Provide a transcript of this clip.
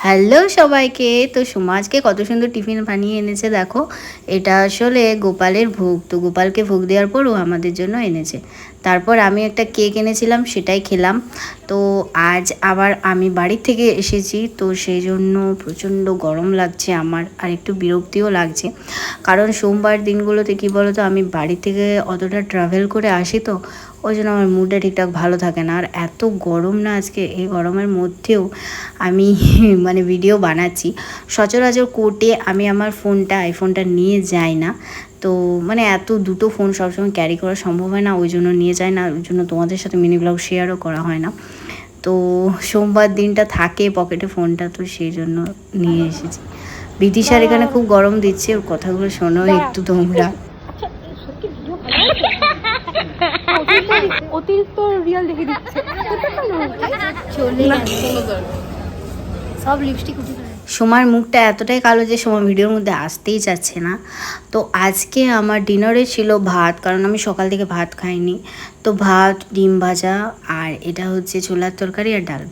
Hello সবাইকে। তো সুমাজকে কত সুন্দর টিফিন বানিয়ে এনেছে দেখো। এটা আসলে গোপালের ভোগ। তো গোপালকে ভোগ দেওয়ার পরও আমাদের জন্য এনেছে। তারপর আমি একটা কেক এনেছিলাম, সেটাই খেলাম। তো আজ আবার আমি বাড়ির থেকে এসেছি, তো সেই জন্য প্রচণ্ড গরম লাগছে আমার, আর একটু বিরক্তিও লাগছে। কারণ সোমবার দিনগুলোতে কী বলো তো, আমি বাড়ি থেকে অতটা ট্রাভেল করে আসি, তো ওই জন্য আমার মুডটা ঠিকঠাক ভালো থাকে না। আর এত গরম না আজকে, এই গরমের মধ্যেও আমি মানে ভিডিও বানাচ্ছি। সচরাচর কোর্টে আমি আমার আইফোনটা নিয়ে যাই না। তো মানে এত দুটো ফোন সবসময় ক্যারি করা সম্ভব হয় না, ওই জন্য নিয়ে যাই না। ওই জন্য তোমাদের সাথে মিনি ব্লগ শেয়ারও করা হয় না। তো সোমবার দিনটা থাকে পকেটে ফোনটা, তো সেই জন্য নিয়ে এসেছি। বিদিশার এখানে খুব গরম দিচ্ছে, ওর কথাগুলো শোনো একটু তোমরা। অতিরিক্ত রিয়েল দেখে দিচ্ছে। সব লিপস্টিক উঠে গেছে। সোমার মুখটা এতটাই কালো যে সোমা ভিডিওর মধ্যে আসতেই চাচ্ছে না। তো আজকে আমার ডিনারে ছিল ভাত, কারণ আমি সকাল থেকে ভাত খাইনি। তো ভাত, ডিম ভাজা, আর এটা হচ্ছে ছোলার তরকারি আর ডাল।